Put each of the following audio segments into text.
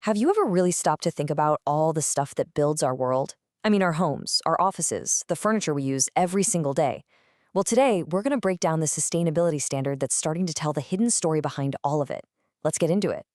Have you ever really stopped to think about all the stuff that builds our world? I mean, our homes, our offices, the furniture we use every single day. Well, today, we're going to break down the sustainability standard that's starting to tell the hidden story behind all of it. Let's get into it.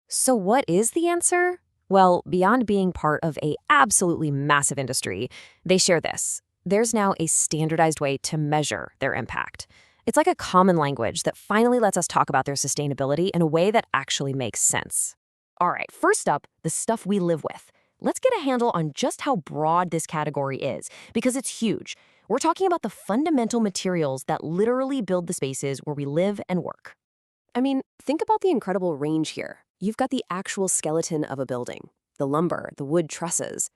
So what is the answer? Well, beyond being part of a absolutely massive industry, they share this. There's now a standardized way to measure their impact. It's like a common language that finally lets us talk about their sustainability in a way that actually makes sense. All right, first up, the stuff we live with. Let's get a handle on just how broad this category is, because it's huge. We're talking about the fundamental materials that literally build the spaces where we live and work. I mean, think about the incredible range here. You've got the actual skeleton of a building, the lumber, the wood trusses.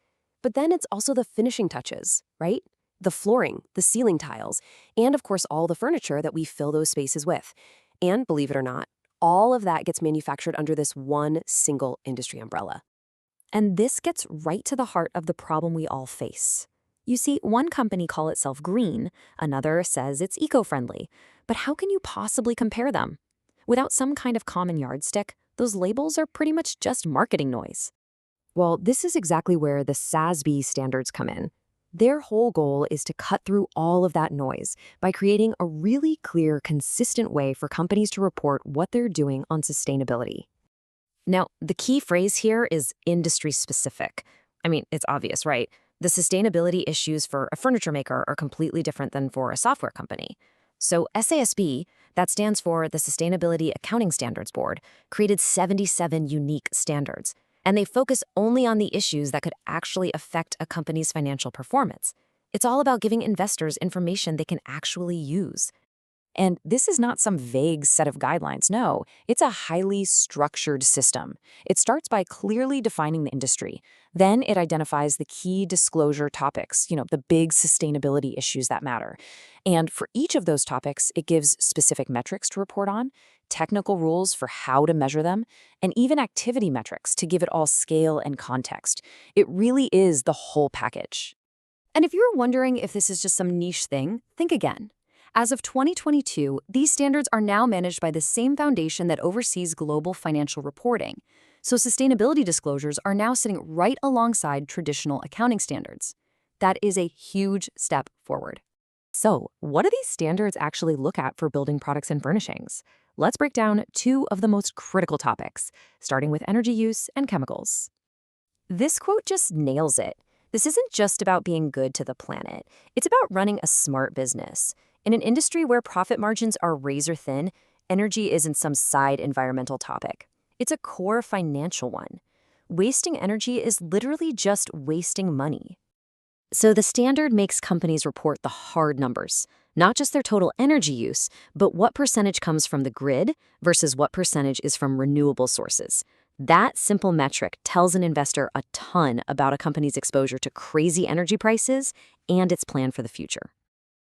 But then it's also the finishing touches, right? The flooring, the ceiling tiles, and of course all the furniture that we fill those spaces with. And believe it or not, all of that gets manufactured under this one single industry umbrella. And this gets right to the heart of the problem we all face. You see, one company calls itself green, another says it's eco-friendly. But how can you possibly compare them? Without some kind of common yardstick, those labels are pretty much just marketing noise. Well, this is exactly where the SASB standards come in. Their whole goal is to cut through all of that noise by creating a really clear, consistent way for companies to report what they're doing on sustainability. Now, the key phrase here is industry specific. I mean, it's obvious, right? The sustainability issues for a furniture maker are completely different than for a software company. So SASB, that stands for the Sustainability Accounting Standards Board, created 77 unique standards. And they focus only on the issues that could actually affect a company's financial performance. It's all about giving investors information they can actually use. And this is not some vague set of guidelines. No, it's a highly structured system. It starts by clearly defining the industry. Then it identifies the key disclosure topics, the big sustainability issues that matter. And for each of those topics, it gives specific metrics to report on, technical rules for how to measure them, and even activity metrics to give it all scale and context. It really is the whole package. And if you're wondering if this is just some niche thing, think again. As of 2022, these standards are now managed by the same foundation that oversees global financial reporting. So sustainability disclosures are now sitting right alongside traditional accounting standards. That is a huge step forward. So, what do these standards actually look at for building products and furnishings? Let's break down two of the most critical topics, starting with energy use and chemicals. This quote just nails it. This isn't just about being good to the planet. It's about running a smart business. In an industry where profit margins are razor thin, energy isn't some side environmental topic. It's a core financial one. Wasting energy is literally just wasting money. So the standard makes companies report the hard numbers, not just their total energy use, but what percentage comes from the grid versus what percentage is from renewable sources. That simple metric tells an investor a ton about a company's exposure to crazy energy prices and its plan for the future.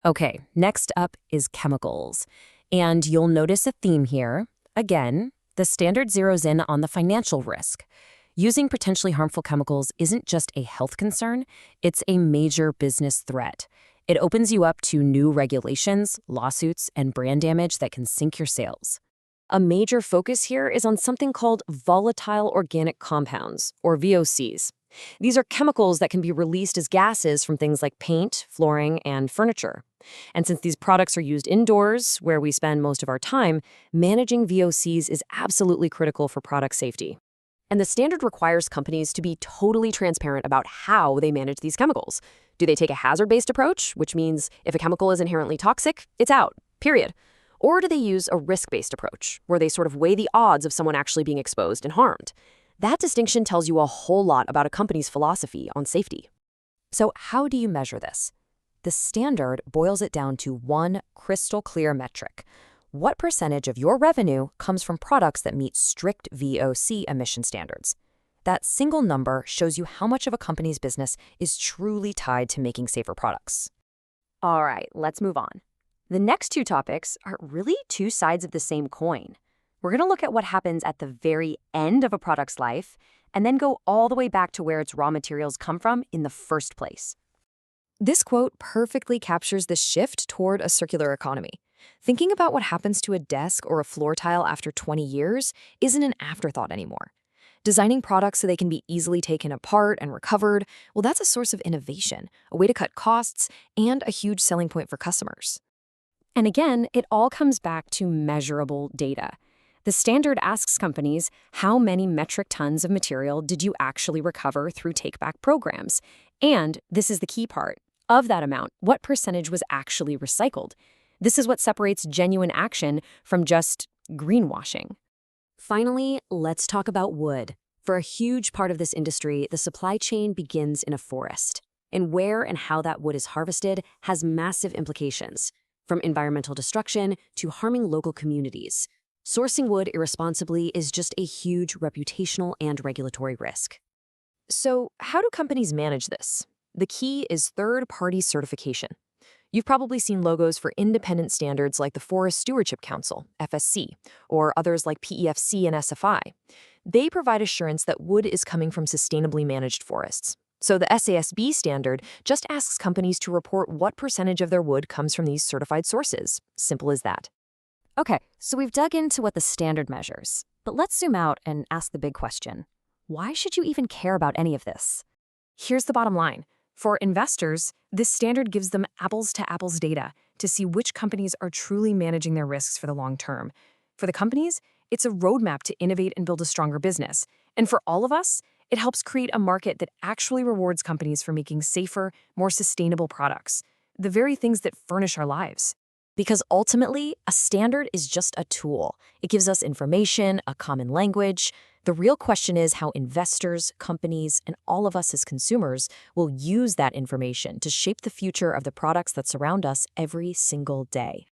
Okay, next up is chemicals. And you'll notice a theme here. Again, the standard zeroes in on the financial risk. Using potentially harmful chemicals isn't just a health concern, it's a major business threat. It opens you up to new regulations, lawsuits, and brand damage that can sink your sales. A major focus here is on something called volatile organic compounds, or VOCs. These are chemicals that can be released as gases from things like paint, flooring, and furniture. And since these products are used indoors, where we spend most of our time, managing VOCs is absolutely critical for product safety. And the standard requires companies to be totally transparent about how they manage these chemicals. Do they take a hazard-based approach, which means if a chemical is inherently toxic, it's out, period? Or do they use a risk-based approach, where they sort of weigh the odds of someone actually being exposed and harmed? That distinction tells you a whole lot about a company's philosophy on safety. So how do you measure this? The standard boils it down to one crystal clear metric. What percentage of your revenue comes from products that meet strict VOC emission standards? That single number shows you how much of a company's business is truly tied to making safer products. All right, let's move on. The next two topics are really two sides of the same coin. We're going to look at what happens at the very end of a product's life and then go all the way back to where its raw materials come from in the first place. This quote perfectly captures the shift toward a circular economy. Thinking about what happens to a desk or a floor tile after 20 years isn't an afterthought anymore. Designing products so they can be easily taken apart and recovered, well, that's a source of innovation, a way to cut costs, and a huge selling point for customers. And again, it all comes back to measurable data. The standard asks companies, how many metric tons of material did you actually recover through take-back programs? And this is the key part. Of that amount, what percentage was actually recycled? This is what separates genuine action from just greenwashing. Finally, let's talk about wood. For a huge part of this industry, the supply chain begins in a forest. And where and how that wood is harvested has massive implications, from environmental destruction to harming local communities. Sourcing wood irresponsibly is just a huge reputational and regulatory risk. So, how do companies manage this? The key is third-party certification. You've probably seen logos for independent standards like the Forest Stewardship Council, FSC, or others like PEFC and SFI. They provide assurance that wood is coming from sustainably managed forests. So the SASB standard just asks companies to report what percentage of their wood comes from these certified sources. Simple as that. Okay, so we've dug into what the standard measures, but let's zoom out and ask the big question. Why should you even care about any of this? Here's the bottom line. For investors, this standard gives them apples-to-apples data to see which companies are truly managing their risks for the long term. For the companies, it's a roadmap to innovate and build a stronger business. And for all of us, it helps create a market that actually rewards companies for making safer, more sustainable products, the very things that furnish our lives. Because ultimately, a standard is just a tool. It gives us information, a common language. The real question is how investors, companies, and all of us as consumers will use that information to shape the future of the products that surround us every single day.